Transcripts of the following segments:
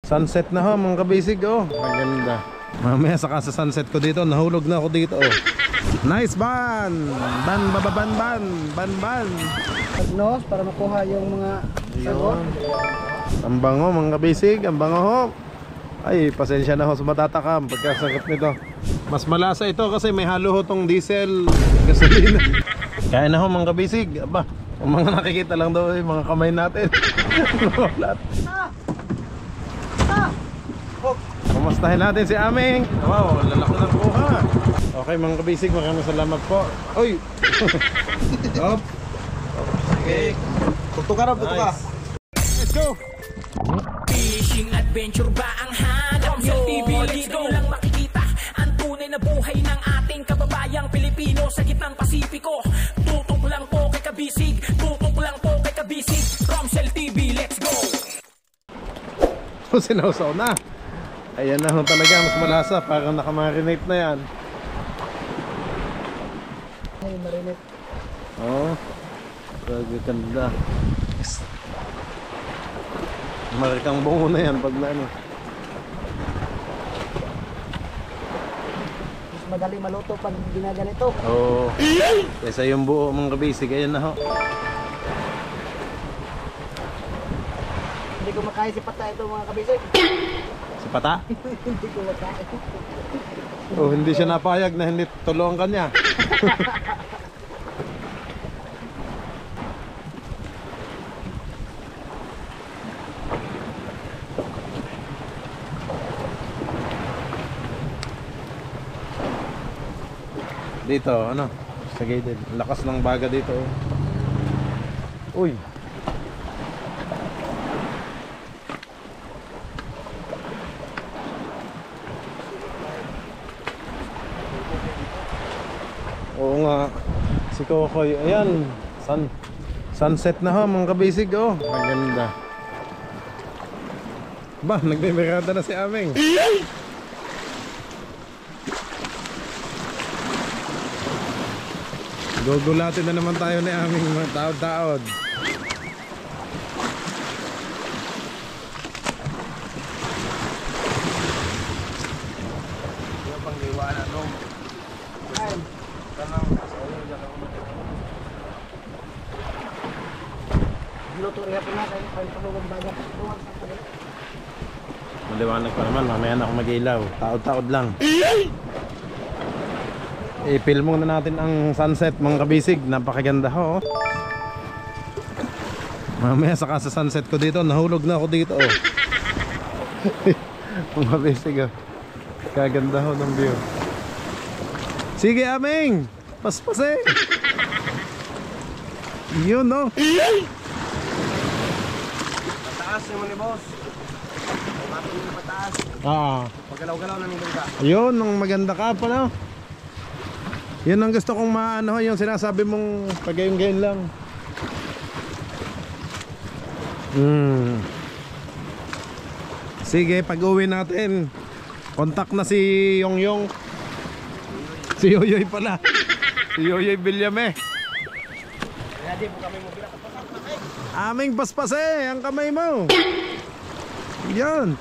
Sunset na ho mga kabisig, oh. Maganda. Mamaya saka sa sunset ko dito, nahulog na ako dito, oh. Nice ban! Ban. Pagnos para makuha yung mga sagot. Ang bango mga kabisig, ang bango ho. Ay, pasensya na ho sa matatakam pagkasagap nito. Mas malasa ito kasi may halo ho tong diesel, gasolina. Kaya na ho mga kabisig. Aba, ang mga nakikita lang daw yung mga kamay natin. Kumustahin natin si Aming. Wow, lalaki ng kuha. Okay mga kabisig, maraming salamat po. Uy! Hop! Okay. Tutuka raw, tutuka. Let's go! Fishing adventure ba ang hanap nyo? TV, let's go! Lang makikita ang tunay na buhay ng ating kababayang Pilipino sa gitnang Pasipiko. Tutok lang po kay Kabisig, tutok lang po kay Kabisig. Romsel TV, let's go! Sinausaw na. Ayan na ho talaga, mas malasa. Parang nakamarinate na yan. Ay, marinate. Oo. Ganda. Marikang bungo na yan pag na ano. Mas madali maluto pag ginaganito. Oo. Kaysa yung buo mga kabisig. Ayan na ho. Hindi ko makain si Pata ito mga kabisig. Si Pata? Hindi ko makain. Oh, hindi siya napayag na hindi tulungan ka niya. Dito, ano? Sa gilid. Lakas ng baga dito. Uy. Oo nga. Si Kokoy. Ayan. Sunset na ho mga kabisig, oh. Maganda. Ba, nagbimirada na si Aming. Gugulatin na naman tayo ni Aming mga taod-taod. Yung pangliwanan nung Kain. tanang Luto rin po natin. Kain pa ng bagat. maliwanag pa naman, mamaya na ako mag-ilaw. Taod-taod lang. I-film muna natin ang sunset mga kabisig. Napakaganda ho, oh. Mamaya saka sa sunset ko dito, nahulog na ako dito, oh. Mga kabisig, oh. Kaganda ho ng view. Sige Aming, paspase. Yun, no. Pataas naman ni boss. Matulog na pataas. Pagalaw-galaw na nito ka. Yun, ang maganda ka pa, no. Yun ang gusto kong maano, yung sinasabi mong pagayong-gayon lang. Sige, pag uwi natin, kontak na si Yongyong. Si Yoyoy pala. Si Yoyoy Villame. Kaya di po kami mo pinakapasak na kayo. Aming paspase ang kamay mo. Yan.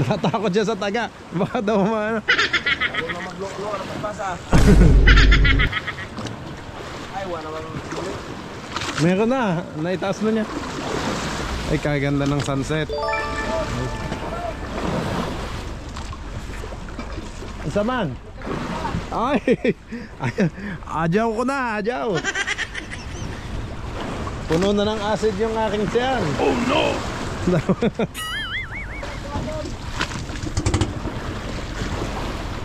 Natakot siya sa taga. Baka daw maano. Ako na magloklo na pagpasa. Ay, wala naman. Meron na. Naitaas na niya. Ay, kaganda ng sunset. Isa man. Ay. Adyaw ko na. Adyaw. Puno na ng acid yung aking tiyan. Oh no.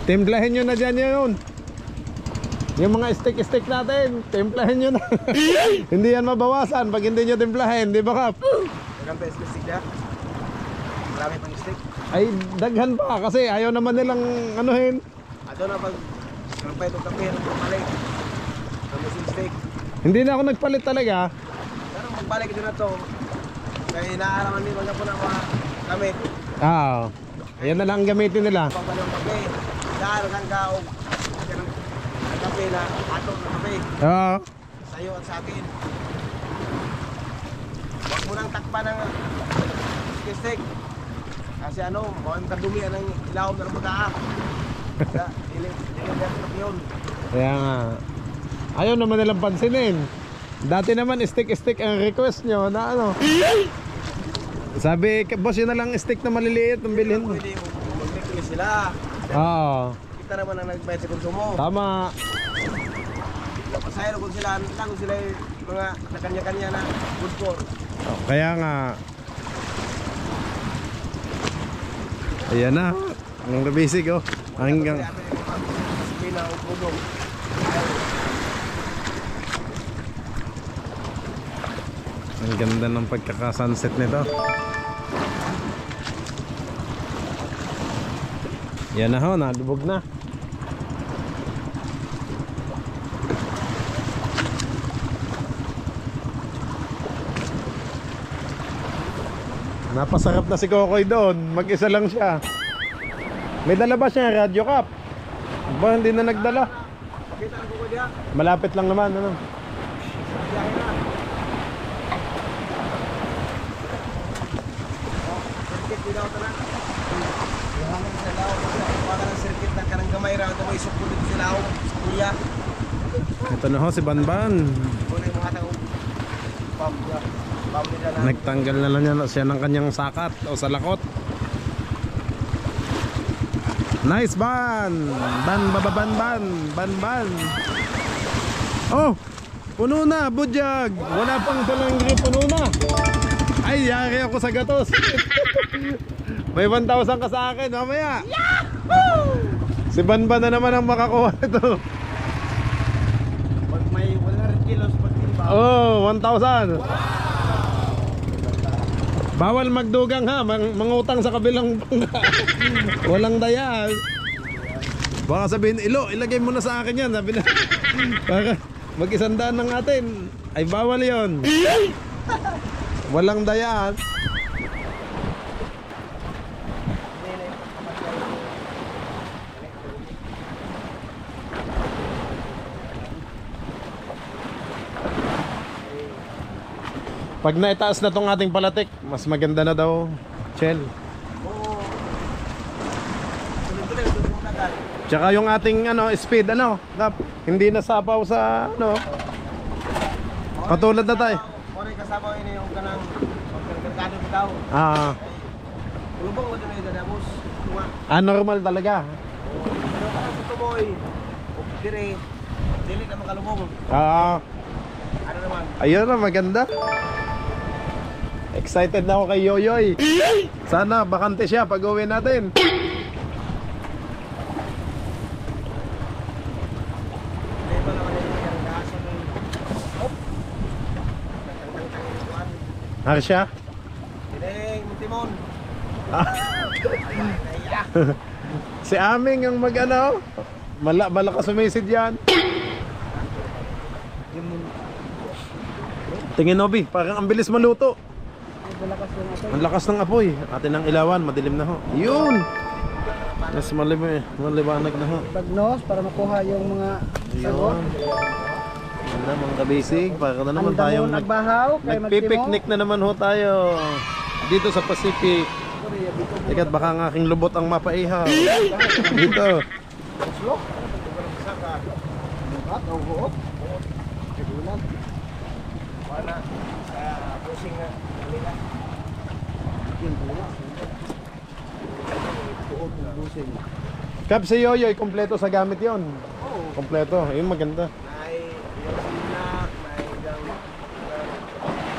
Timplahin nyo na dyan yun. Yung mga stick natin, timplahin nyo na. Hindi yan mabawasan pag hindi nyo timplahin, di ba Kap? Magandang pa stick niya. Marami pang stick. Ay, daghan pa kasi ayaw naman nilang anuhin. Ato na pag pa itong kape, nagpapalik. Namasin stick. Hindi na ako nagpalit talaga. Pero magbalik din na ito. Kaya inaaraman din mga po ng mga gamit. Ayan na lang ang gamitin nila. Pagpalit ng kape. Dahil kang kaog. Ang kape na atong ng kape. Oo. Sa'yo at sa akin. Huwag mo nang takpan ng stick. Kasi ano, mga kadumi ang ilaw na mga iling yun. Kaya nga. Ayaw naman nilang pansinin. Dati naman stick ang request nyo na ano. Sabi, boss yun na lang stick na maliliit ang bilhin mo. Pwede mag-make sila. Oo. Kita naman ang nagbayad sa konsumo. Tama. Pasaya kung sila, lang sila yung mga nakanya-kanya na good score. Kaya nga. Ayan na. Ang basic oh. Hanggang. Pina o pudong. Ang ganda ng pagkakasunset nito. Yan na ho, nalubog na. Napasarap na si Kokoy doon. Mag-isa lang siya. May dala ba siya radio cap? Ba hindi na nagdala? Pakita ang kuko diya. Malapit lang naman ano. Biyahe na. Circuit dito ito na. Hanggang sa lao. Wala ng circuit na kanang gamay raw. Ito may sukul dito sa lao. Kuya. Ito na ho si Banban. Kung yung mga tao. Pam niya. Pam nila na. Nagtanggal na lang siya ng kanyang sakat o salakot. Nice ban! Ban. Oh! Puno na, budyag! Wala pang talangri, puno na! Ay, yari ako sa gatos! May 1,000 ka sa akin, mamaya! Yahoo! Si Banban na naman ang makakuha nito. Pag may 100 kilos pag timba. Oh, 1,000! Bawal magdugang ha, mangutang sa kabilang bangka. Walang daya. Baka sabihin, Ilo, ilagay mo na sa akin yan. Sabi na, baka mag-100 ng atin. Ay bawal yon. Walang daya. Pag naitaas na tong ating palatik, mas maganda na daw, Chel. Oo. Tuloy-tuloy mo na agad. Tsaka yung ating speed Kap, hindi nasapaw sa patulad na tayo. Oray kasama ini yung kanang pagkargado bitaw. Ah, Ulubong mo din ay dadabos. Tuma. normal talaga. Pero kanang sa tumoy. Dire. Dili na makalubong. Ah, Ano naman? ayun na, maganda. Excited na ako kay Yoyoy. Sana bakante siya pag uwi natin. Hindi pa naman yung kaso ng hop. Harsha? Dining, Muntimon. Si Aming ang malakas sumisid yan. Tingin Nobi, parang ang bilis maluto. Ang lakas ng apoy. Atin ang ilawan, madilim na ho. Yun! Mas maliwanag na ho. Pagnos para makuha yung mga sagot. Yun. Yan na mga kabisig. Para na naman Ang tayong damo nagbahaw kay nagpipiknik na naman ho tayo. Dito sa Pacific. Tikat baka ang aking lubot ang mapaihaw. Dito. Wala. Sa pusing na. Kanila. Kap si Yoyoy, kompleto sa gamit yon. Kompleto, yun maganda. May yung sinak, may gang...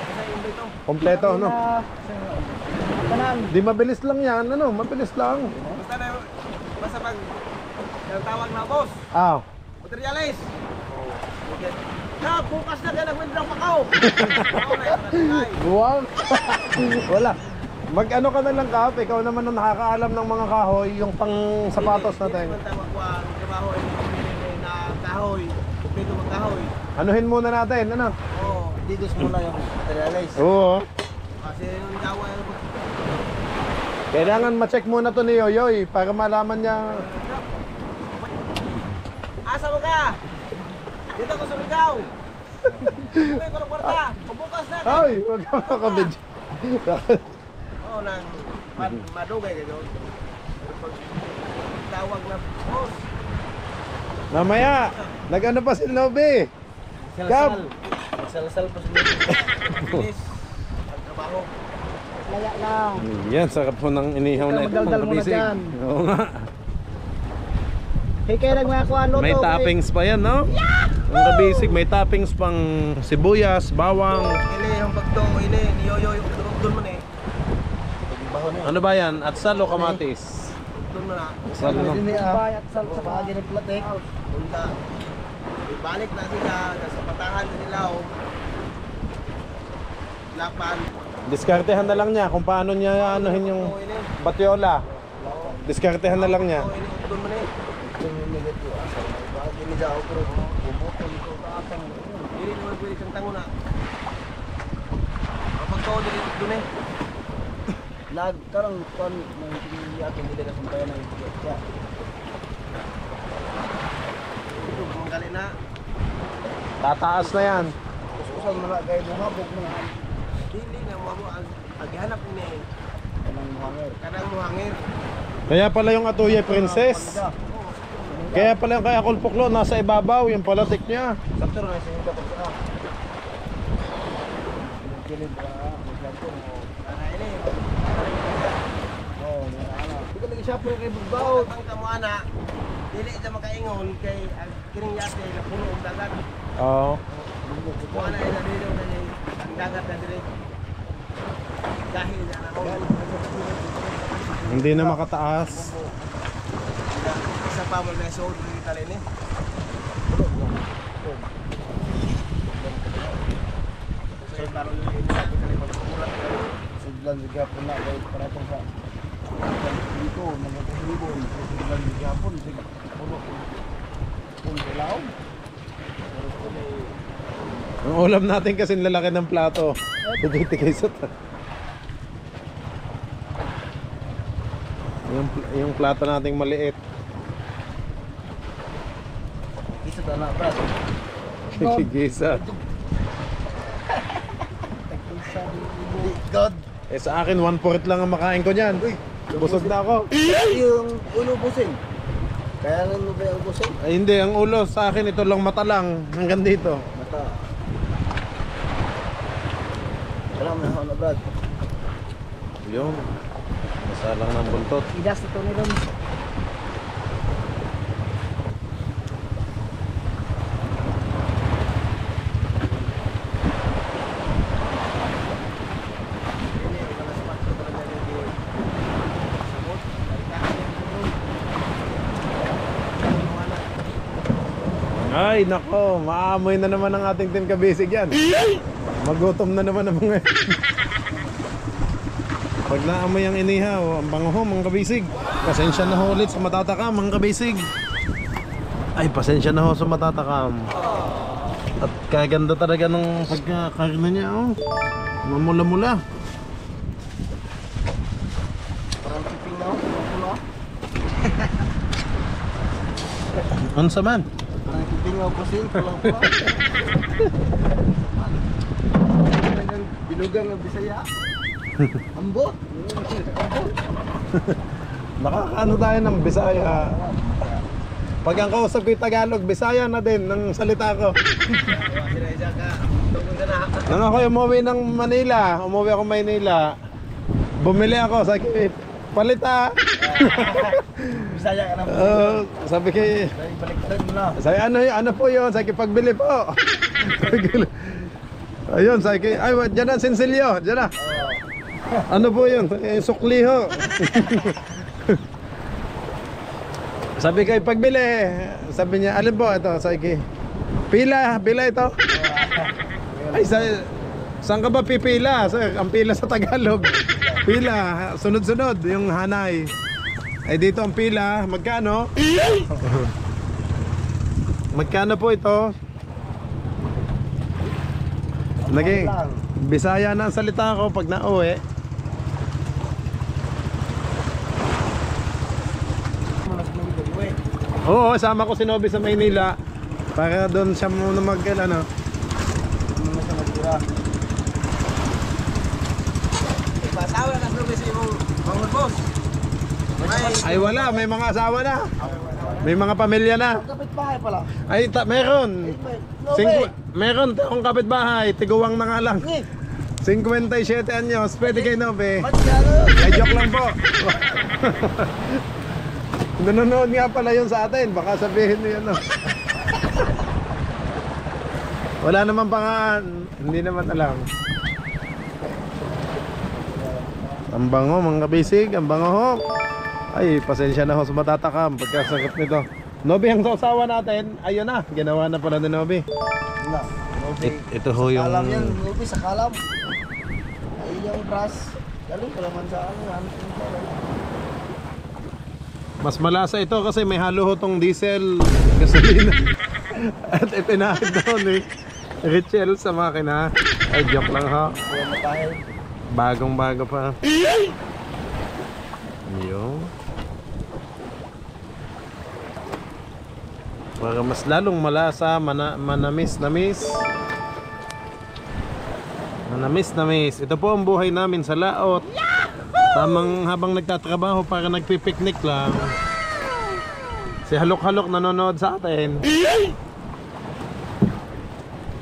Kasi yung dito. Kompleto, Kanan. Di mabilis lang yan, mabilis lang. Basta pag tawag na boss, Ah, materialis. Na, bukas na ka nag-withdraw Macau. Oo, na. buwang. Wala. Mag-ano ka na lang, Kap, ikaw naman ang nakakaalam ng mga kahoy, yung pang sapatos natin. Hindi naman tawag ko ang trabaho na kahoy. Kumpleto mag kahoy. Anuhin muna natin, Oo, dito muna yung materialis. Oo. Kasi yung gawa Kailangan ma-check muna to ni Yoyoy para malaman niya. asa mo ka? Dito ko sa Ligaw. Uwi ko ng kwarta. Pabukas na. Ay, wag ka makabidyo. Oo, nang Madugay kayo. Pero pag tawag na boss, Mamaya, nag-ano pa si Nobe? Gab! magsalasal pa sila. Bilis. Ang trabaho. Laya lang. Yan, sarap po ng inihaw na ito, Magdaldal mga muna kabisig. dyan. Oo nga. Hey, kaya nagmakakuha luto. May toppings pa yan, no? Mga kabisig, may toppings pang sibuyas, bawang. Ini yung pagto, ini, niyoyo yung doon mo na eh. Baho na Ano ba yan? Atsal o kamatis? doon mo na. Atsal, no? Bayat sa bahagi ng platek. Punta. Ibalik na sila, nasa patahan na nila o. Lapan. Diskartehan na lang niya kung paano niya anuhin yung batyola. Diskartehan na lang niya. Ini doon mo na eh. Bahagi ni Jao pero bumutol ko tatang. Dili naman pwede kang tango na. Kapag to dili doon eh. Lag karang kon ng yakin nila sa bayan ng Ethiopia. Ito kung gali na. Tataas na yan. Usan mo na kay buhabog mga Dili na mo ang aghanap ni kanang muhanger. kanang muhangir. Kaya pala yung Atuye Princess. Kaya pala yung kaya Kulpuklo nasa ibabaw, yung palatik niya. Sakto na sa hinda pagka. Kilid ba? Ana ini. Oh, ana. Hindi lagi siya pero kay Bawo Bugbaw. ang kamo ana. Dili siya makaingon kay ang kining yate na puno og dagat. Oo. Kuha na ila dito kay ang dagat na dili. Dahil na ako. Hindi na makataas. Isa pa mo na sa ulo dito talin eh. Sa karon ni sa kali pagkulat. Sudlan juga puna kay para tong sa dito nagkakahibon sudlan juga pun sig puno pun dilaw. Ang ulam natin kasi lalaki ng plato. Tigay sa yung plato nating maliit. Isa ta na brad. Gisa. God. Eh sa akin 1/4 lang ang makain ko niyan. Busog na ako. Yung ulo busing. Kaya nga mo ba yung busing? Ay hindi, ang ulo sa akin ito lang mata lang hanggang dito. Mata. Wala mo na ako na brad. Yung masalang ng buntot. Idas ito ni Ron. Ay nako, maamoy na naman ang ating team kabisig yan. Magutom na naman ang mga pag naamoy ang inihaw, ang bango ho mga kabisig. Pasensya na ho ulit sa matatakam mga kabisig. Ay pasensya na ho sa matatakam. At kaganda talaga ng pagkakarna niya oh. Mamula-mula. Parang piping na ako. Puno. Unsa man? Parang piping na ako busing. Pulang-pulang. Binugang ng Bisaya. Ambot. Ambot. Nakakaano tayo ng Bisaya. Pag ang kausap ko yung Tagalog, Bisaya na din ng salita ko. Sila isa ka. Tungkol ka na. Nang ako umuwi ng Manila, umuwi ako Maynila, bumili ako, sabi ko, palita. Bisaya ka na. Sabi ko, Balik-balik mo na. sabi ano po yun, sabi ko, pagbili po. Ayun, sabi ko, ay, dyan na, Sinsilyo, dyan na. Ano po yun? Sukli ho. Sabi ko, pagbili. Sabi niya, alin po ito? Sabi ko, pila ito. Ay, saan ka ba pipila? Ang pila sa Tagalog. Pila, sunod-sunod, yung hanay. Ay, dito ang pila, magkano? Magkano po ito? Naging Bisaya na ang salita ko pag nauwi. Oo, sama ko si Nobe sa Maynila para doon siya muna ano. Ano sa magdura? Pasawa na sa mong boss. Ay wala, may mga asawa na. May mga pamilya na. Kapit-bahay pala. Ay, meron. Meron akong kapitbahay, tiguwang na nga lang. 57 anyos, pwede kay Nobe. Ay, joke lang po. Nanonood nga pala yun sa atin, baka sabihin niyo no. Wala naman pangaan, hindi naman alam. Ang bango mga kabisig, ang bango ho. Ay, pasensya na ho sa matatakam pagkasakit nito. Nobe, ang sausawa natin, ayun na, ginawa na pala ni Nobe. Wala. Ito ho yung... Kalam yan, Nubi, sa kalam. Ay, yung brass. Galing pa naman sa ano. Mas malasa ito kasi may halo ho tong diesel, gasolina. At ipinahid doon ni Richel sa makina. Ay, joke lang ha. Kaya matahe. Bagong bago pa. Yung para mas lalong malasa, manamis-namis. Manamis-namis. Ito po ang buhay namin sa laot. Tamang habang nagtatrabaho para nagpipiknik lang. Si Halok-Halok nanonood sa atin.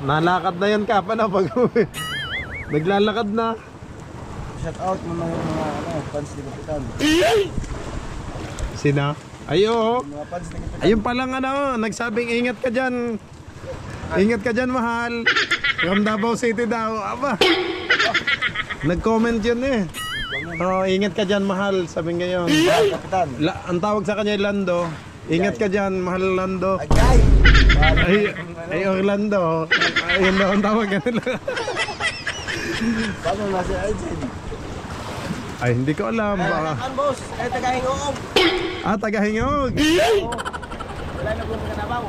Nalakad na yan ka pa na pag naglalakad na. Shout out mo mga fans ni Kapitan. Sina? Ayo. Mga fans ni Kapitan. Ayun palang ano, nagsabing ingat ka dyan. Ingat ka dyan, mahal. From Davao City daw. Aba. Nag-comment yun eh. Oh, ingat ka dyan, mahal. Sabi ngayon. Kapitan. Ang tawag sa kanya Lando. Ingat ka dyan, mahal Lando. Agay! Ay Orlando. Ayun daw ang tawag nila. Paano na si Arjen? Ay, hindi ko alam. Baka. Ang boss, ay tagahingog. Ah, tagahingog. Wala na kung kanabaw.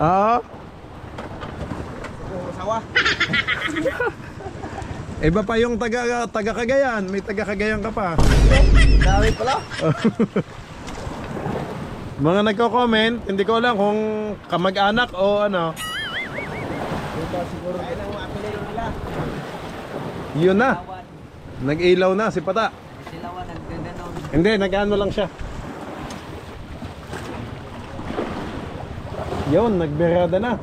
Oo. Kung sawa. Iba pa yung taga Cagayan. May taga Cagayan ka pa. Dami pala. Mga nagko-comment, hindi ko alam kung kamag-anak o ano. Siguro. Ayun ang apelyido nila. Yun na. Nag-ilaw na si Pata. Silawan nagdadanon. Hindi, nag-ano lang siya. Yun, nagberada na.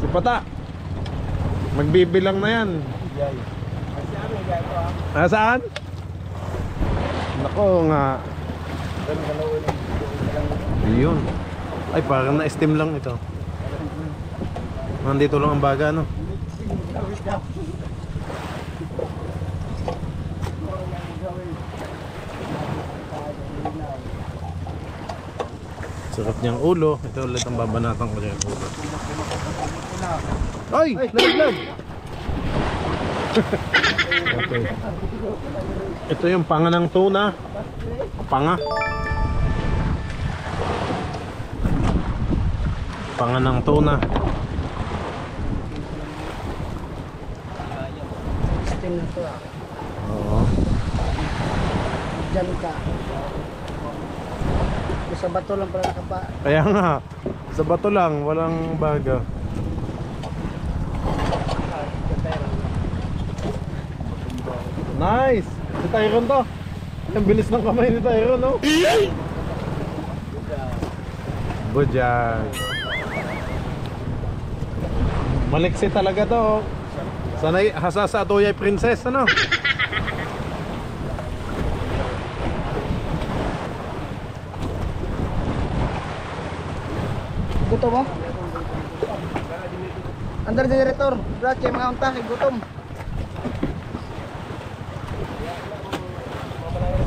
Si Pata. Magbibilang na yan. Kasi amin gato ha. Saan? Nako nga. Yun. Ay, parang na-steam lang ito. Nandito lang ang baga, no? Sarap niyang ulo. Ito ulit ang babanatang ko niyang ulo. Ay! Nalaglag! Okay. Ito yung panga ng tuna. Panga. Panga ng tuna. Steam na to ah. Oo. Diyan ka. Sa bato lang pala nakapa. Kaya nga, sa bato lang, walang baga. Nice! Si Tyron to. Ang bilis ng kamay ni Tyron, no? Bujag. Maliksi talaga to. Sanay hasasa tuyay princess, ano? Gutom mo? Under generator. Brache mga unta kay gutom.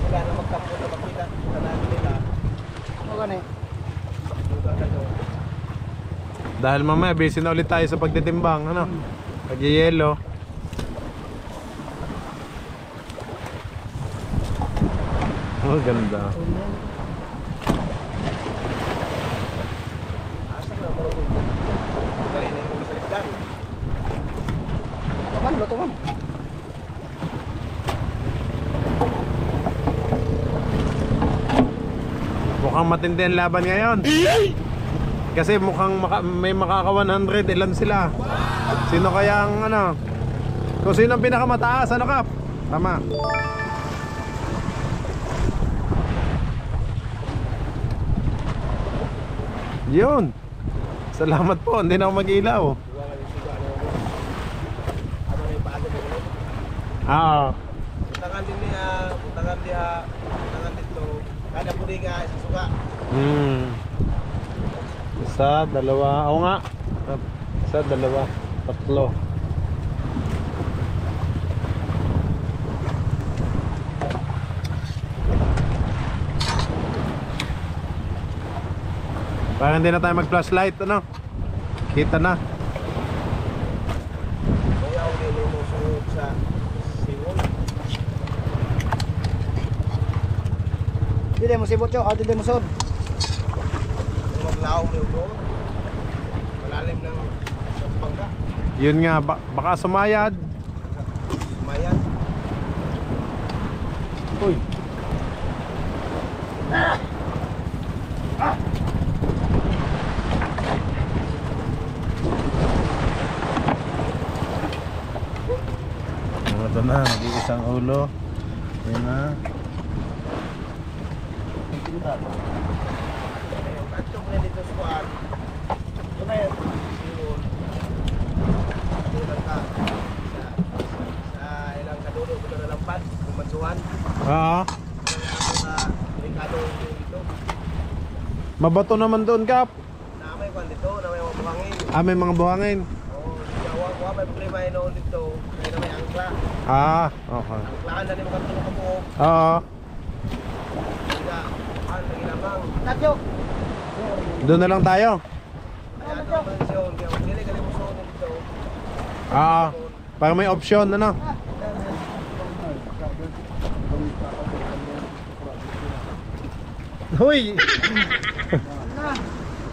Wala na magkampo na makita. Wala nila. Ano gani? Dahil mamaya busy na ulit tayo sa pagtitimbang, ano? Pag-yelo. Oh, ganda. Kapan luto man? Mukhang matindi ang laban ngayon. Kasi mukhang may makaka 100, ilan sila? Sino kaya ang ano? Kung sino ang pinakamataas, ano Kap? Tama. Yun. Salamat po, hindi na ako mag-ilaw. Butangan din niya, butangan dito. Kada pudi nga sa suka. Isa, dalawa, oo nga. Isa, dalawa, tatlo. Parang hindi na tayo mag-flashlight, ano? Kita na. Kaya ako din mo sa singol. Dili mo sibot yo, dili mo sod. Kung maglaw mo yung malalim ng pangka. Yun nga, baka sumayad. Mayan. Uy. Ito na, mag-iisang ulo. Yan na. Ito mo dito sa kuwan. Ito na yun. Singol. Tulang ka. Sa ilang kadulo ko na lampas. Kumansuhan. Oo. Sa delikado dito. Mabato naman doon, Kap. Na may kwan dito, na may mga buhangin. May mga buhangin. Oo, wala may problema yun noon dito. Kaya na may angkla. Okay. Angklaan na ni mga tulong ka po. Oo. Kaya, lagi lamang. Tatyo. Doon na lang tayo. Kaya ito ang mansyon. Kaya magdili ka ni mo suon dito. Para may option, ano? Hoy!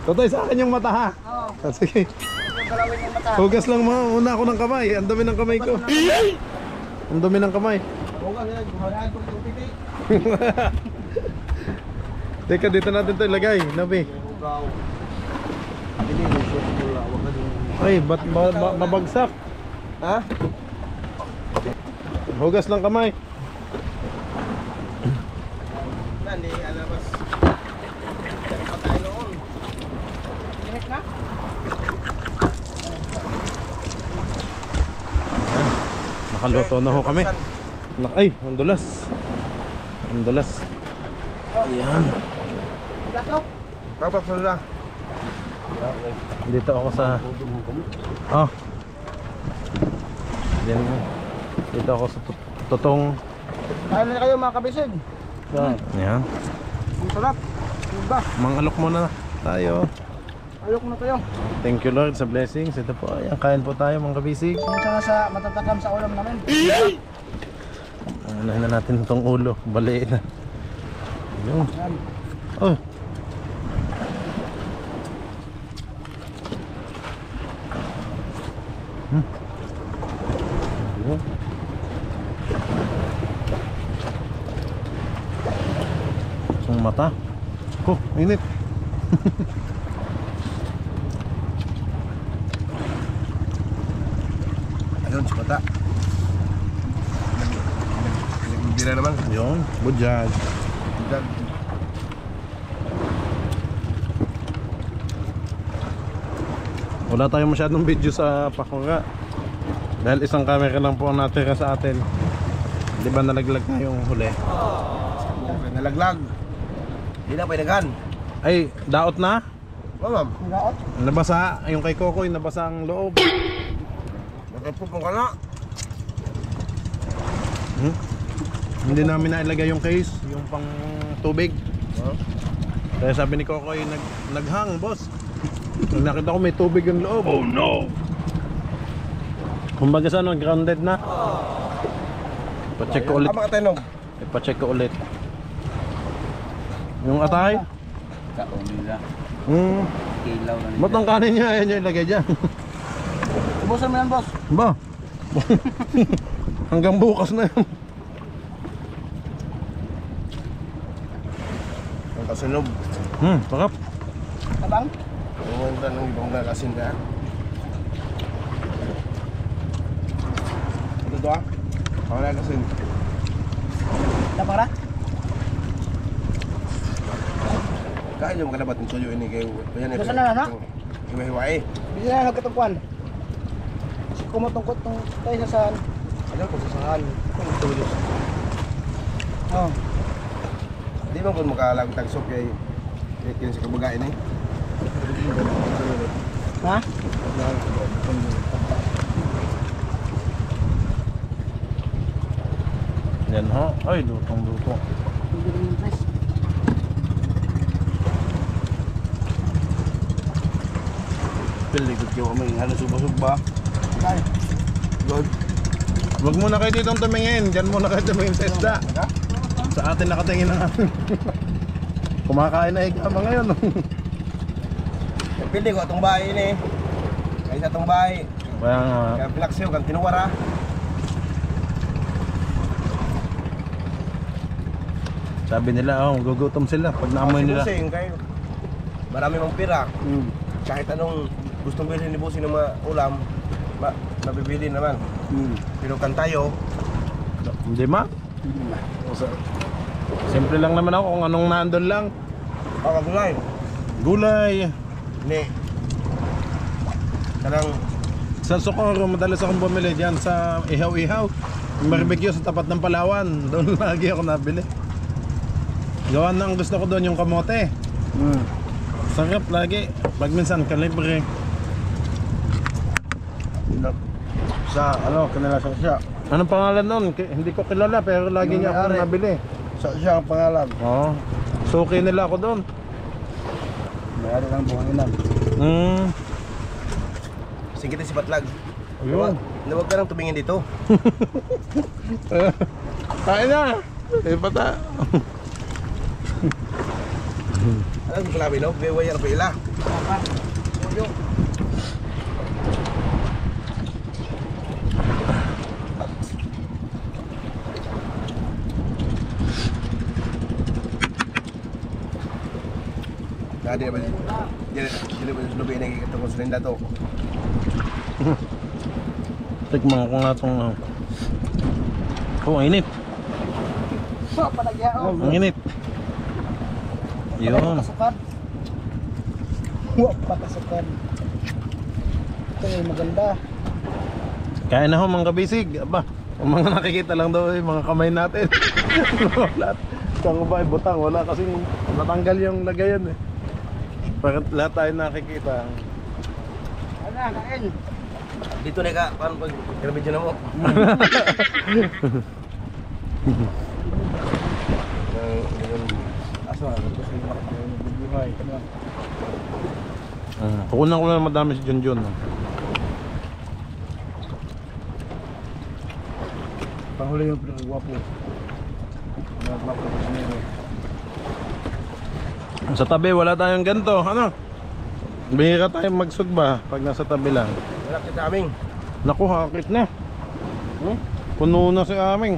Totoy, sa akin yung mata, ha? Oo. Sige. Galawin yung mata. Hugas lang muna ako ng kamay. Ang dumi ng kamay ko. Ang dumi ng kamay. Huwag yan, gumagaan ko yung piti. Teka, dito natin ito ilagay. Nabi. Hugaw. Hindi, short mo lang. Huwag ka din. Ay, ba't mabagsak? Ha? Hugas lang kamay. Hindi, alabas. Dari pa tayo noon. Direct na? Nakaluto na ho kami. Ay, ang dulas. Ang dulas. Ayan. Tatlo. Papapasal na. Dito ako sa... Dito ako sa totoong... Kain na kayo mga kabisig. Ayan. Ang sarap. Diba? Mangalok muna tayo. Ayok na tayo. Thank you Lord sa blessings. Ito po, ayan, kain po tayo mga kabisig. Punta na sa matatakam sa ulam namin. Unahin na natin itong ulo. Baliin na. Ayun. Yan. Oh. Ayun. Ang mata. Oh, init. Ayun, sukata. Nagbibira naman. Yun, bujad. Dag. Wala tayong masyadong video sa Pakunga. Dahil isang camera lang po ang natira sa atin. Di ba nalaglag na yung huli? Nalaglag. Hindi na pwede Ay, daot na? Ma'am, Gaot. Nabasa, yung kay Kokoy, nabasa ang loob. nakapupong ka na. Hindi namin nailagay yung case, yung pang tubig. Huh? Kaya sabi ni Kokoy, naghang, boss. Nung nakita ko may tubig yung loob. Oh no! Kumbaga sa ano, grounded na. Pa-check ko ulit. Ang mga tanog. Pa-check ko ulit. Yung atay? Kaon nila. Kilaw na Ba't ang kanin niya? Ayan yung ilagay dyan. Ubusan mo yan, boss. Ba? Hanggang bukas na yun. Ang kasunog. Pakap. Tabang. Pumunta ng ibang nakasin ka. Ito to ah. Ako nakasin. Tabang ra. Kaya yung makalabat ng suyo ini kayo. Ayan Gusto na, anak? Iwa-iwae. Hindi na nagkatungkuan. Kumutungkot tong tayo sa saan. Ano kung sasahan? Kung tulos. Oh. Di ba kung makalag tagsok kay kaya sa kabagain eh? Ha? Yan ho. Ay, lutong-luto. Hindi rin yung price. Piligod kayo may halos subasugba. Kaya. Good. Huwag muna kayo dito tumingin. Diyan muna kayo tumingin sa isda. Sa atin nakatingin ang amin. Kumakain na ikama ngayon. Pili ko itong bahay ini. Kaya sa itong bahay. Kaya nga. Kaya pilaksiyo kang tinuwara. Sabi nila, oh, gugutom sila pag naamoy nila. Busing kayo. Marami mong pira. Kahit anong gustong bilhin ni Busing ng mga ulam, mabibili naman. Pero kan tayo, Hindi ma? Hindi na. Simple lang naman ako kung anong nandun lang. kakagulay. Gulay. Ni. Kanang Sa Socorro, madalas akong bumili dyan sa Ihaw-Ihaw. Yung barbecue sa tapat ng Palawan. Doon lagi ako nabili. Gawa na ang gusto ko doon yung kamote. Sarap lagi. Pag minsan kalibre. Sa ano, kanila sa siya. Anong pangalan nun? Hindi ko kilala pero lagi Yung niya ako may-ari. nabili. Sa siya ang pangalan. Oo. Suki nila ako doon. Mayroon lang buhanginan. singkitin si Patlag. Ayun. Huwag ka nang tumingin dito. Kain na. Eh pata. Alam mo kalabi no? Bewayar pa ila. Dadi ba? Dili ba lubi na kitong konsulinda to? Tikman ko nga itong ang init. Ang init. Yun. Pakasukan. Huwag pakasukan. Ito yung maganda. Kain na ho mga kabisig. Aba, ang mga nakikita lang daw yung mga kamay natin. Lahat. Kung ba butang, wala kasing natanggal yung lagayan eh. Bakit lahat tayo nakikita? Ano na, kain. Dito na ka, paano pag video na mo? Aso, ito sa yung buhay. Kukunan ko na madami si Junjun. Panghuli yung pinagwapo. Pinagwapo ko sa nero. Sa tabi wala tayong ganito. Ano? Bihira tayong magsugba pag nasa tabi lang. Wala kita aming. Naku, hakit na. Puno na si aming.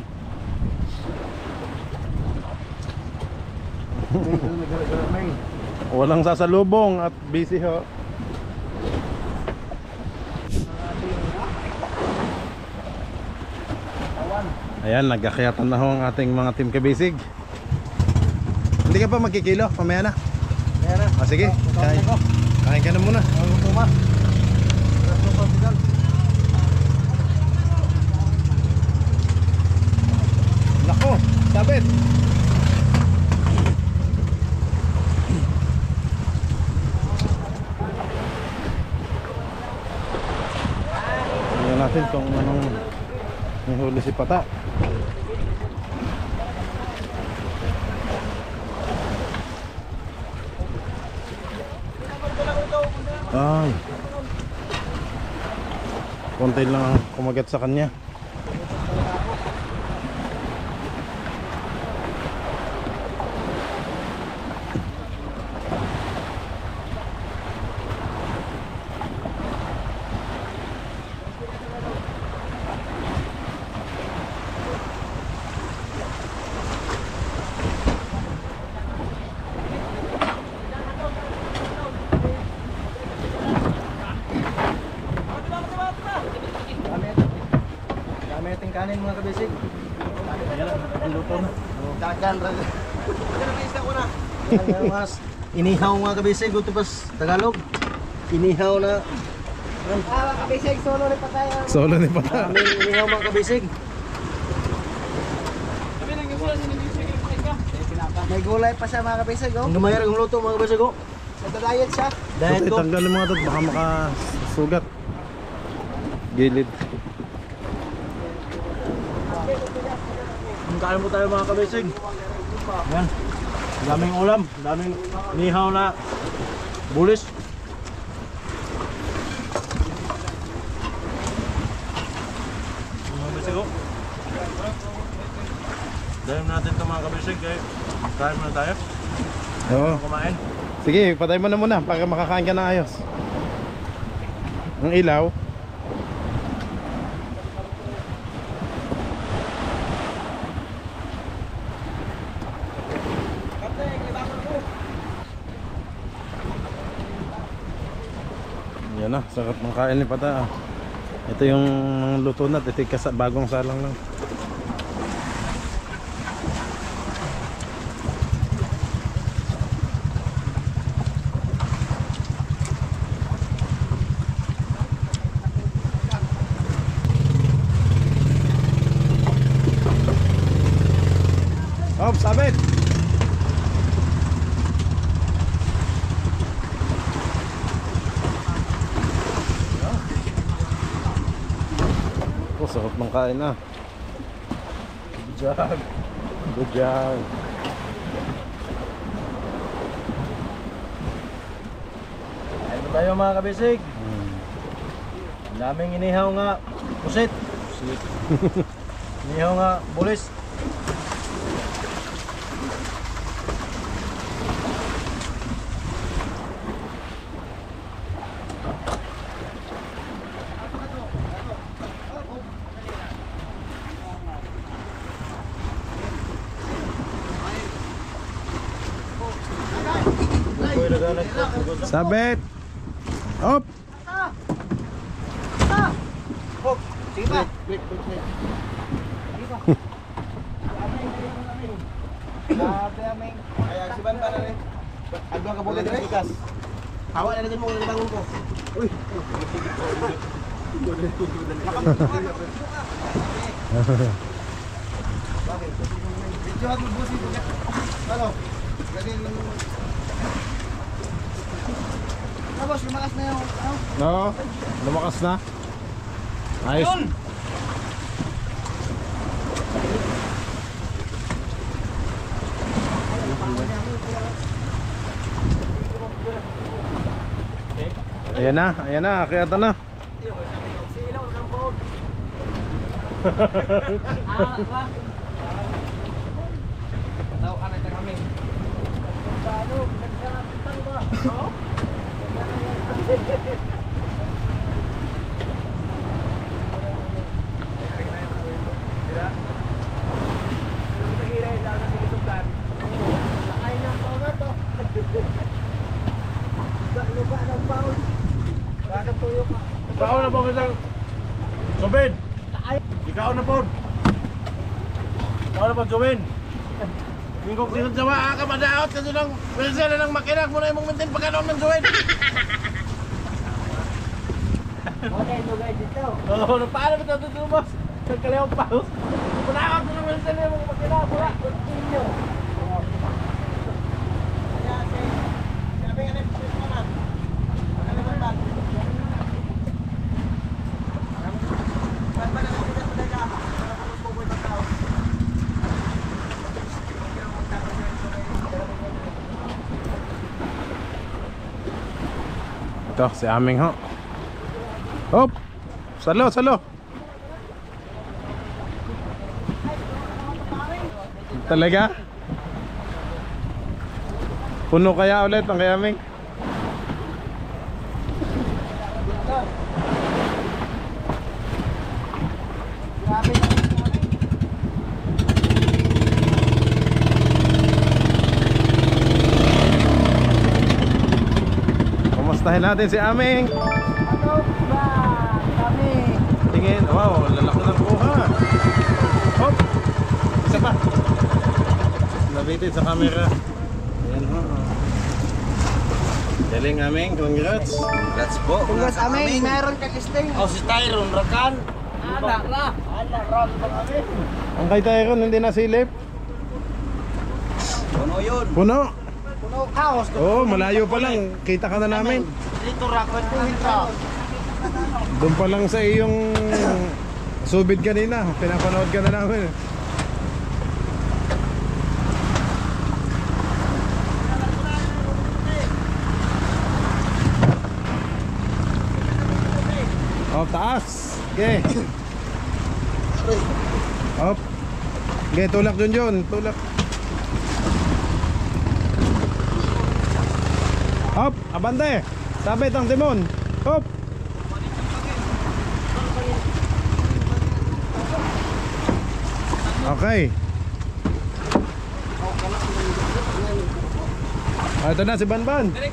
Walang sasalubong at busy ho. Ayan, nagkakyatan na ho ang ating mga team kabisig. Hindi ka pa magkikilo, mamaya na. Ayan na. Sige, kain. Kain ka na muna. Ang tuma. Nako, sabit. Tingnan natin kung anong may huli si Pata. Ay. Konti lang ang kumagat sa kanya. Dami ating kanin mga kabisig. Ayan, luto na. Dagan. Dagan na isda ko na. Dagan mas. inihaw mga kabisig, ito pas Tagalog. Inihaw na. Kabisig, solo rin pa tayo. Solo ni Pata. Daming inihaw mga kabisig. May gulay pa siya mga kabisig, oh. Ang gumayar ang luto mga kabisig, oh. Nagda-diet siya. Dahil Ito, ko. tanggalin mga to, baka makasugat. Gilid. Kain mo tayo mga kabisig. Yan. Daming ulam, daming nihaw na bulis. Mga kabisig ko. Dahil natin ito mga kabisig, kain muna tayo. Oo. Kumain. Sige, patay mo na muna para makakain ka na ayos. Ang ilaw. Yan na, sarap ng kain ni Pata. Ito yung luto na, ito yung bagong salang lang. Hop, sabit! Oh, sarap ng kain na. Good job. Good job. Kain mo tayo mga kabisig. Ang daming inihaw nga pusit. Inihaw nga bulis. Sabit! Hop! Sige pa. Kaya si Ban pa na rin. Agwa ka bulan rin. Hawa na rin mo ng bangon ko. Uy. Videohan mo busi. Ano? Ganyan lang. Tapos lumakas na yung ano? Oo, lumakas na. Ayos. Ayan na, kaya na. Ikaw na po isang Subin. Ikaw na po. Ikaw na po Subin. Mingkong sinod sa waa ka madaot kasi lang wilsa na lang makinak mo na imong maintain pagkanoon ng Subin. Okay, so guys, dito. Oo, paano ba ito boss? Nagkalewang paus. Punakot na ng wilsa na imong makinak. Wala. Continue. Ito, si aming ho. Hop! Salo, salo! Talaga? Puno kaya ulit ang kayaming? Kumustahin natin si aming? Ano ba? Kami. Tingin, wow, lalaki ng kuha. Hop! Isa pa. Nabitin sa camera. Ayan ho. Galing aming, congrats. Let's go. Congrats amin, meron kang listing. Oh, si Tyron, Rakan. Ang kay Tyron hindi nasilip. Puno yun. Puno. Puno kaos. Oo, malayo pa lang. Kita ka na namin. Dito rakot ko ito. Doon pa lang sa iyong subid kanina. Pinapanood ka na namin. Oh, taas. Okay. Up. Okay, tulak Junjun. Tulak. Up, abante. Sabit ang timon. Up. Okay. Ah, ito na si Banban. Ano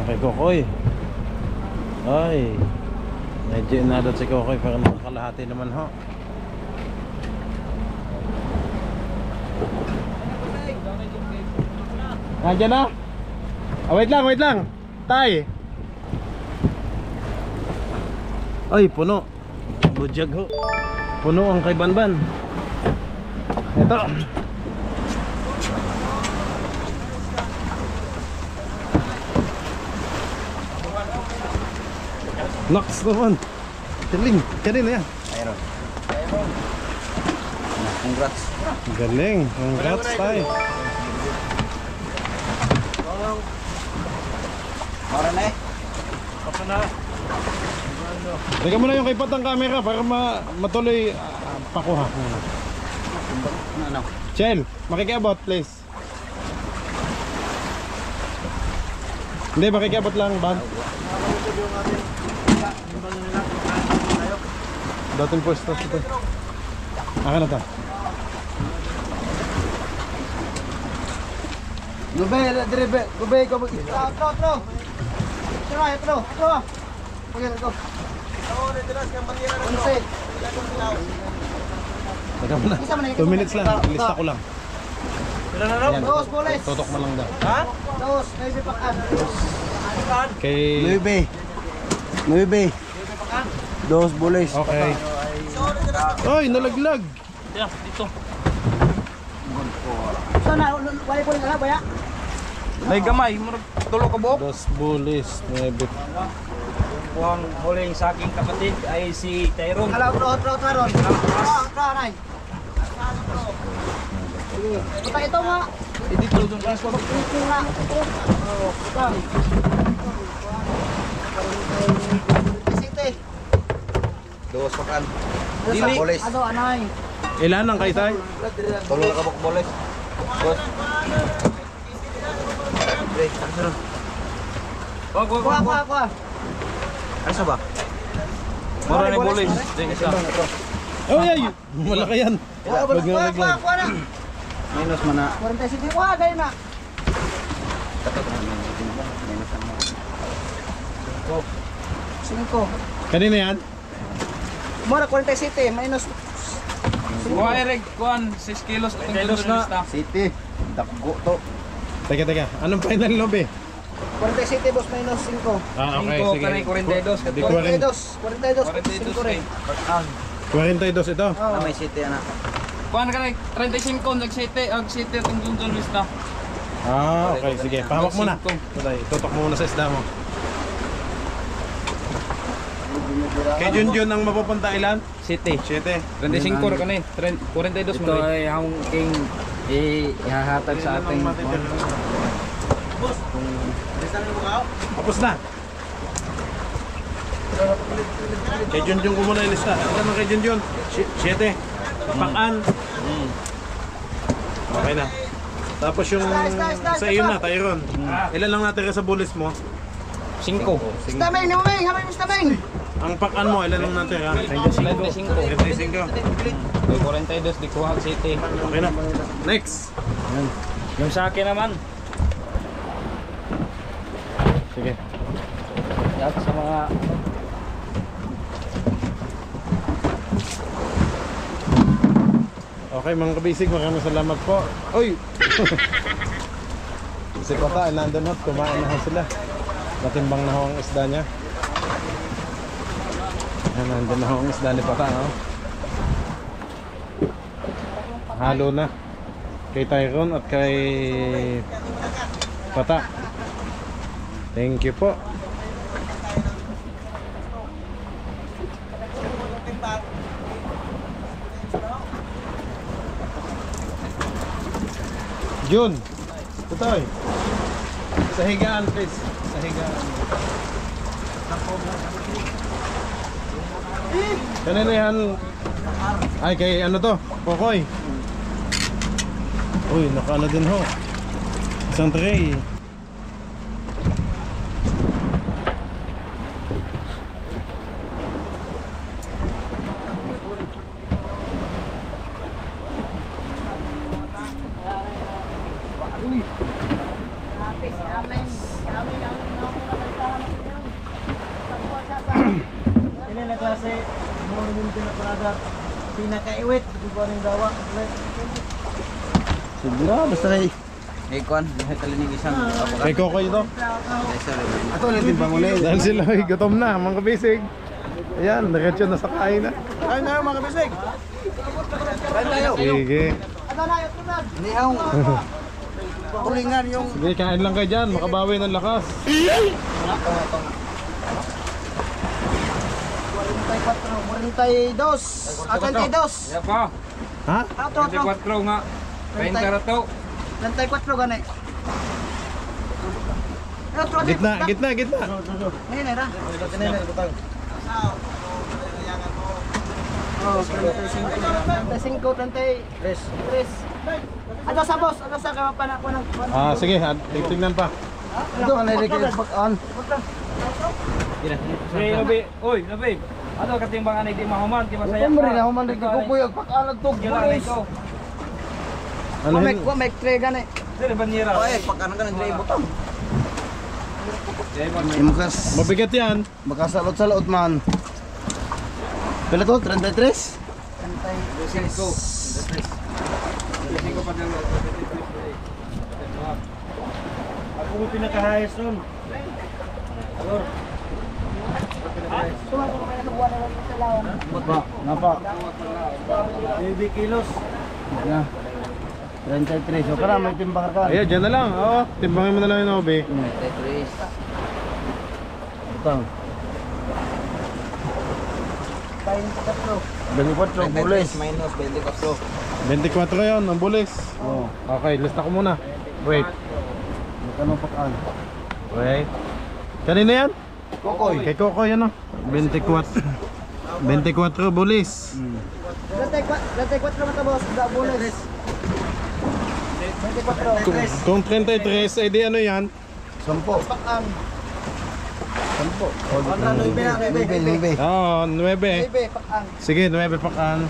kay Kokoy? Ay. Medyo inadot si Kokoy para makakalahati naman ho. Nandiyan na? Ah, wait lang. Tay. Ay, puno. Budyag ho. Puno ang kay Banban. Ito. Nox naman. Galing. Kanina yan. Tyron. Congrats. Galing. Congrats tayo. Mara na eh. Teka muna yung kay Patang camera para matuloy pakuha. Ano? Chel, makikiabot please. Hindi, makikiabot lang, Ban. Dating pwesto ito. Akin na to. Gubay ko mag Pro. Sira, Pro. Pagyan ko. Onse. Teka muna. 2 minutes lang, lista ko lang. Ayan, Dos boles. tutok mo lang daw. Dos, may pakan. Kay... 9. 2 boles. Okay. Oy, nalaglag. Sana wala ko na baya. May gamay, murag tulo ka buok. 2 bulis, 9. Ang huling sa aking kapatid ay si Tyron. Ala Pro ron. Pro nay. Puta ito nga. Dito doon ka sa Ito nga. Sinte. 2 pakan. Dili. Boles. Ano anay? Ilan ang kay Tay? Tulo ka buok boles. Boss. Kuha. Ano ba? Mura ni Bolis. Ding isa. Ay! Malaki yan. Wag na nalaglag. Kuha na. Minus mana. 47 kuha gay na. Cinco. Kanina yan? Mura 47 minus Kuha Eric, kuhan 6 kilos atong kilos na. City. Dakgo to. Teka. Anong final lobby? 47 boss minus 5. Ah, okay. 5 Sige. kanay 42 Di kato. 42 5 rin. 42 ito. Ah, may city ana. Kuhan kanay 35 nagsite ag city atong Junjun lista. Ah, okay. Sige. Pahawak mo na. Tay, tutok mo muna sa isda mo. Kay Junjun ang mapupunta ilan? City. 7. 35 ra kanay 42 Ito ay ang king ihahatag sa ating Tapos na. Kay Junjun ko muna ilista. Ano naman kay Junjun? 7. Pakan. Okay na. Tapos yung sa iyo na, Tyron. Ilan lang natira sa bulis mo? 5. Stamay ni mo may, hamay mo stamay. Ang pakan mo, ilan lang natira? 35. 35. May 42 di kuha ang city. Okay na. Next. yung sa akin naman. Sige. At sa mga Okay mga kabisig, maraming salamat po. Uy! Si Pata, nandun ho, kumain na ho sila. Natimbang na ho ang isda niya. Ayan, nandun na ho ang isda ni Pata, no? Halo na. Kay Tyrone at kay Pata. Thank you po. Jun, tutoy. Sa higaan, please. Sa higaan. Kanina yan. Ay, kay ano to? Kokoy. Uy, nakaano din ho. Isang tray. Ini na klase mo nung pinaparada pinakaiwit ko ning dawa. Siguro basta kay Ekon, may kalinig isang Kay Kokoy ito. ato lang din bangunin. Dahil sila ay gutom na, mga kabisig. Ayan, diretso na sa kain na. Ay na mga bisig. Sige. Ni aong tulingan yung Sige, kain lang kayo dyan. Makabawi ng lakas. 42. 82. Ya pa. Ha? Ato ato. 24 nga. 20 rato. 34 gani. Gitna, gitna, gitna. Ini na ra. Oh, 35, 33. Ano sa boss? Ano sa kaya pa na ko ng Ah, sige, titignan pa. Ito ka nilagay pag-on. Hey, Nabi. Oy, Nabi. Ano katimbangan ay di mahuman, di masaya. Ito mo rin ako man rin ko kuya pag-alag to. Gila ito. Ano Wa make tray gani. Dire banyera. Pag-ano ka ng tray butang. Jay mag. Imukas Mabigat yan. makasalot-salot man. Pila to? 33? 5. 5 pa daw. Ako mo pinaka-highest nun. Alor. Napa. 20 kilos. Yeah. 33. So para may timbang ka. Ayan, dyan na lang. Oo, timbangin mo na lang yung Obi. 33. Ito. 24 bulis. Minus 24. 24 yun, ang bulis. Oh. Okay, lista ko muna. Wait. Magkano pag-an? Wait. Kanina yan? Kokoy. Kay Kokoy yan o. 24. 24 bulis. 24 mata boss. Da bulis. 24. Kung 33, eh di ano yan? 10. Pag-an. 10. Kontra 9 na. 9. Oo, 9. 9 pag-an. Sige, 9 pakan.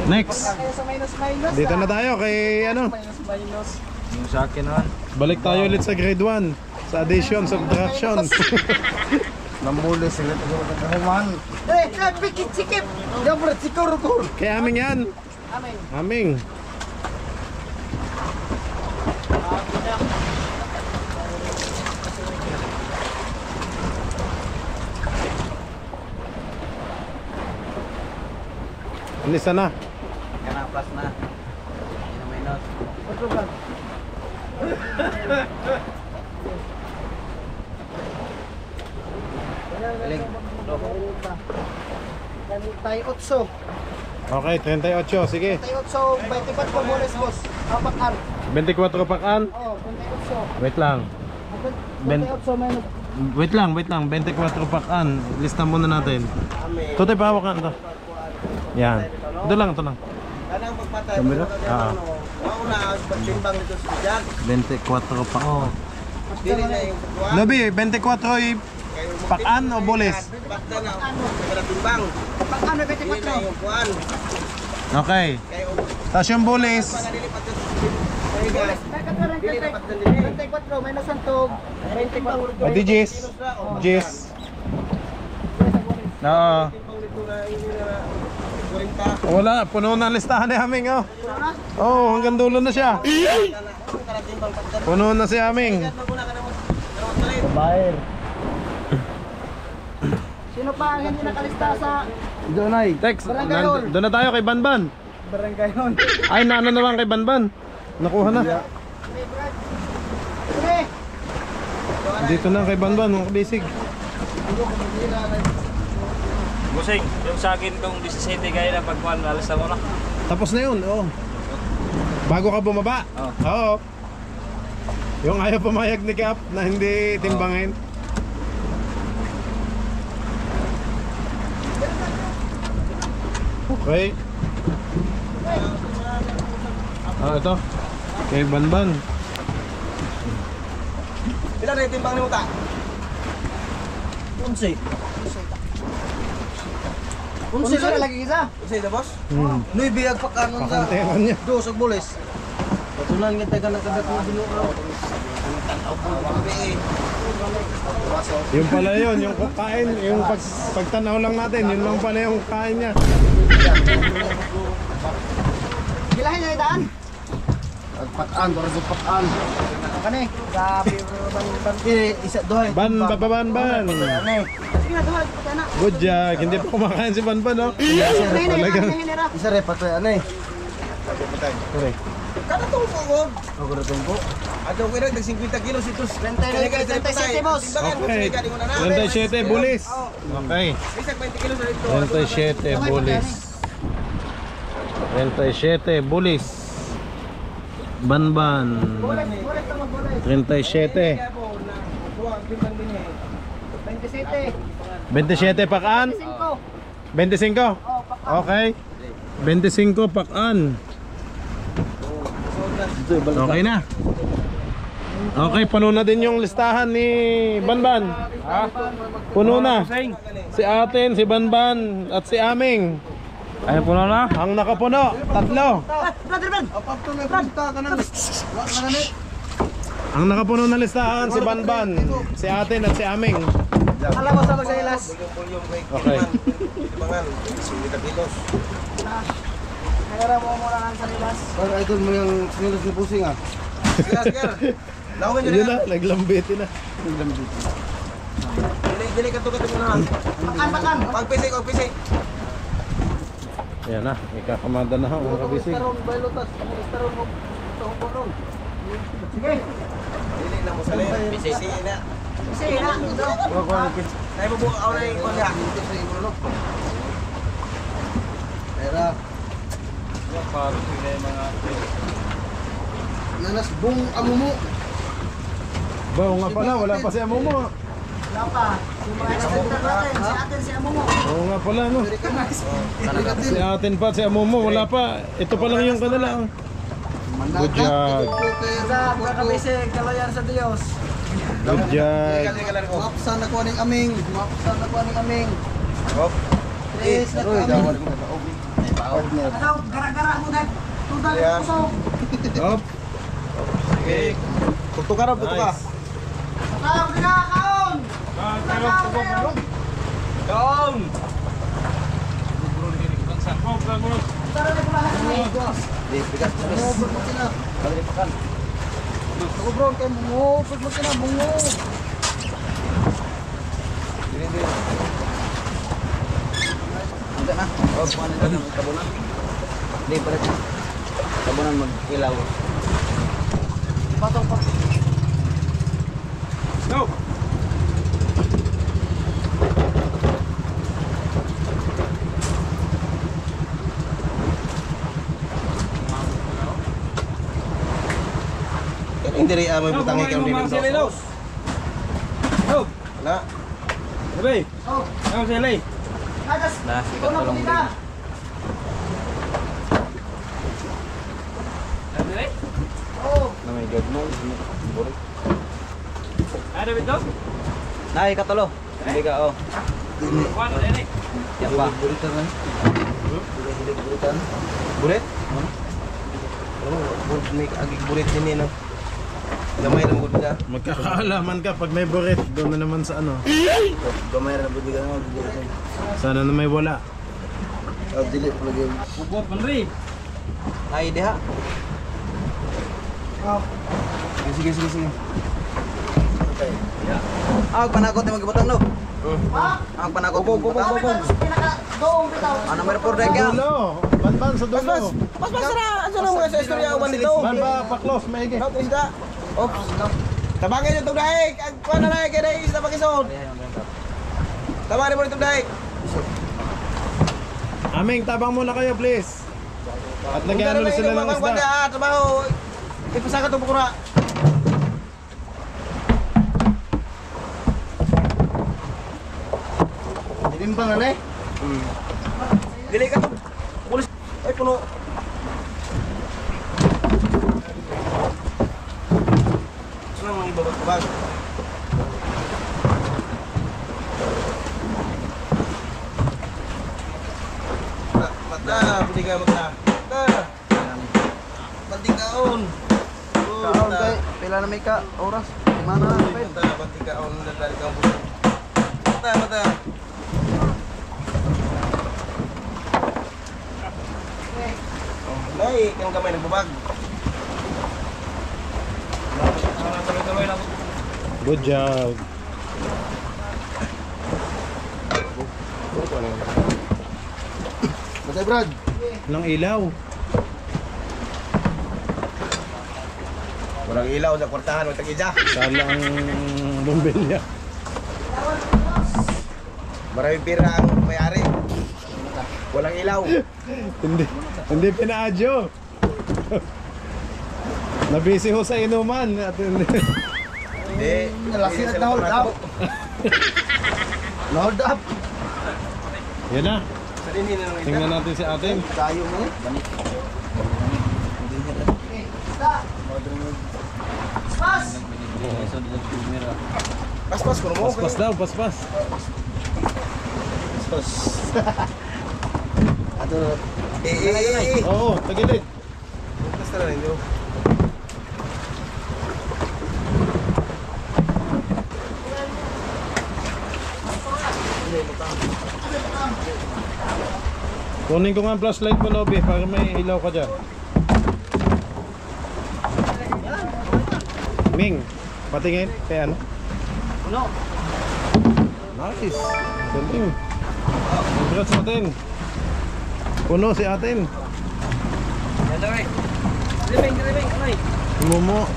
Next. Kaya sa minus. Dito na tayo kay ano. Minus. Yung sa akin naman. Balik tayo ulit sa grade 1. Sa addition, subtraction. Nambulis sila ito sa kahuman. Pikit sikip. Dapat sikur-kur. Kay aming yan. Amin. Aming. Inisa na. Kana plus na. Hindi na minus. Galing. Tay otso. Okay, 38. Sige. Tay otso. 24 po bulis boss. Apat-an. 24 pakan. Oh, 28. Wait lang. 28 minus. Wait lang. 24 pakan. Lista muna natin. Ito tayo pahawakan ito. Yan. Ito lang. Kanang pagpatay. Ah. Mauna pagtimbang dito sa diyan. 24 pa. Oh. Dili na yung kuwan. Labi, 24 ay pakan o bulis? Bakta na. Kada timbang. Pag-an Dili na 24. yung kuwan. Okay. Kay Tapos yung bulis, pangalilipat may nasantog. 24. O di Jis. Jis. Oo. Wala, puno na ang listahan ni Aming oh. Oh, hanggang dulo na siya. Puno na si Aming. Bayer. Sino pa ang hindi nakalista sa Doon ay. Tex, doon na tayo kay Banban. barangay nun? Ay, naano naman kay Banban. Nakuha na. Sige! Dito na kay Banban, mga kabisig. Busing, yung sa akin kung 17 kaya na pagkuhan, alas na mo na. Tapos na yun, oo. Bago ka bumaba? Oo. Yung ayaw pumayag ni Cap na hindi timbangin. Okay. Ito. Kay Banban. Ilan na yung timbang ni Muta? 11. Unsi na lagi isa? Kasi na boss? Nuy biyag pa kanon sa Pakanteran niya. dos og bulis. Patulan nga tayo na kadat mo binuo. Yung pala yun, yung kain, yung pagtanaw lang natin, yun lang pala yung kain niya. Gilahin niya itaan? Pakaan, para sa pakaan. Kani? Sabi ban Isa dohay. Ban. Sige na duha, pati na. Good job. Hindi pa kumakain si Banban, no? Talagang. Isa re patoy anay. Kada tungko ko. Ako ra tungko. Ato ko rin, 50 kilos ito. 37 boss. Okay. 37 bulis. Okay. Isang 20 kilos na ito. 37 bulis. 37 bulis. Banban. 37. 27 pakaan? 25? Okay. 25 pakaan. Okay na. Okay, puno na din yung listahan ni Banban. Puno na. Si Atin, si Banban, at si Aming. Ay, puno na. Ang nakapuno, 3. Ang nakapuno na listahan, si Banban, si Atin, at si Aming. Alam mo sa magsahilas. Okay. Timbangan, 50 kilos. Nagara mo muna ang salilas. Para idol mo yung sinilos ni Pusing ah. Sige. Lawan nyo Yun na. na, naglambitin na. Dili ka tukat mo na. Pakan. Pagpisik. Yan na, ikakamanda na mga kabisig. Sige. Dili na mo sa lay. Bisik na. Sige na. Ay mo buka na yung kunya. Era Parang sila yung mga... nanas bung amumo. Bao nga pala, wala pa si Amomo. Wala pa. Yung mga nasalitas natin, si Atin, si Amomo. Oo nga pala, no? Si Atin pa, si Amomo, wala pa. Ito pa lang yung kanila. Good job. Sa kakabisig, kalayan sa Diyos. Good job. Mapsan na ko ning aming. Hop. Please na aming. Ano, gara-gara mo na. Tudal Ayan. puso. Hop. Sige. Tutok ka. Kaon, kaon! Kaon. Tara na pula hasin. Di bigas. Mubot mo sila. Ako bro, kay mubot mo sila, bungo. Hindi na. Oh, paano na ng tabunan? Hindi pa rin. Tabunan mag-ilaw. Patong pa. Go! Hindi rin may butangi ka ng Go! Go! Na. Sabi! Oh, Ano sila eh? nagas. Una po kita. Oh, Na may gagmay. Ada betul? Nay, katulo. Hindi ka, oh. Kuan ini. Yan pa. Bulitan na. Bulitan. Bulit? May agig burit din eh, no? Gamay lang gud ka. Magkakaalaman ka pag may burit. Doon na naman sa ano. Gamay na budigan mo. Sana na may wala. Dili pa lagi. Bukod man rin. Ay, diha. Sige. Ang panakot yung magibutang no. Ang panakot. Go. Ano meron po dek ya? Dulo. Banban sa dulo. Pas sara, ano mo sa istorya uban dito? Banba, pa-close, maigi. Hop isda. Ops. Tabangin yung tugdaig. Ang kuan na kay dai isda pakisod. Tabangin mo yung tugdaig. Aming, tabang muna kayo, please. At nag-ano na sila ng isda. Trabaho. Ipasaka to bukura. Inimbangan eh. Dili ka to. Pulis. Ay puno. Saan ang ibabag-bag? Mata, pwede ka magna. Mata. Banting-kaon. Kaon kay pila na may ka oras. Mana na pa. Mata, banting-kaon. Dadali kang puso. Mata. Nay, kang gamay nagbabag. Tuloy-tuloy lang. Good job. Matay Brad. Ng ilaw. Walang ilaw sa kwartahan, wag tag-ija. Sala ang bombilya. Maraming pira ang may-ari. Walang ilaw. Hindi pinaadyo. Nabisi ho sa inuman. At hindi. Hindi. Nalasin at sila na-hold pamato. up. Hold up. Yan na. Sa din na nung Tingnan natin si ating. Tayo mo eh. Pas-pas ko mo. Paspas daw, paspas. Ato na. Oo, tagilid. Basta na rin yun. Kunin ko nga ang flashlight mo, Nobby, para may ilaw ka dyan. Ming, patingin kay ano? Uno. Nice. Galing. Congrats natin. Puno si atin. Yan daw eh. Ribing, anay. Mumo.